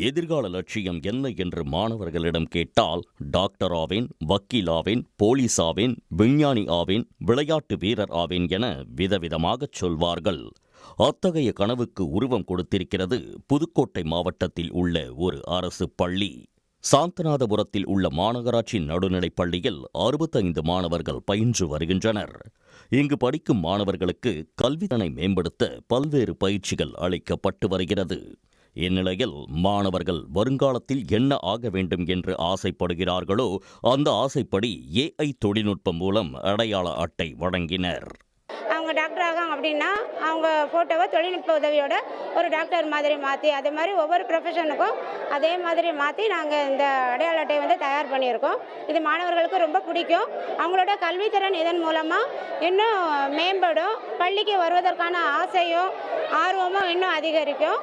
எதிர்கால லட்சியம் என்ன என்று மாணவர்களிடம் கேட்டால் டாக்டர் ஆவேன், வக்கீல் ஆவேன், போலீஸ் ஆவேன், விஞ்ஞானி ஆவேன், விளையாட்டு வீரர் ஆவேன் என விதவிதமாகச் சொல்வார்கள். அத்தகைய கனவுக்கு உருவம் கொடுத்திருக்கிறது புதுக்கோட்டை மாவட்டத்தில் உள்ள ஒரு அரசு பள்ளி. சாந்தநாதபுரத்தில் உள்ள மாநகராட்சி நடுநிலைப் பள்ளியில் 65 மாணவர்கள் பயின்று வருகின்றனர். இங்கு படிக்கும் மாணவர்களுக்கு கல்வித்திறனை மேம்படுத்த பல்வேறு பயிற்சிகள் அளிக்கப்பட்டு வருகிறது. இந்நிலையில் மாணவர்கள் வருங்காலத்தில் என்ன ஆக வேண்டும் என்று ஆசைப்படுகிறார்களோ அந்த ஆசைப்படி AI தொழில்நுட்பம் மூலம் அடையாள அட்டை வழங்கினர். அவங்க டாக்டர் ஆகாங்க அப்படின்னா அவங்க ஃபோட்டோவை தொழில்நுட்ப உதவியோட ஒரு டாக்டர் மாதிரி மாற்றி, அதே மாதிரி ஒவ்வொரு ப்ரொஃபஷனுக்கும் அதே மாதிரி மாற்றி நாங்கள் இந்த அடையாள அட்டையை தயார் பண்ணியிருக்கோம். இது மாணவர்களுக்கு ரொம்ப பிடிக்கும். அவங்களோட கல்வித்திறன் இதன் மூலமாக இன்னும் மேம்படும். பள்ளிக்கு வருவதற்கான ஆசையும் ஆர்வமும் இன்னும் அதிகரிக்கும்.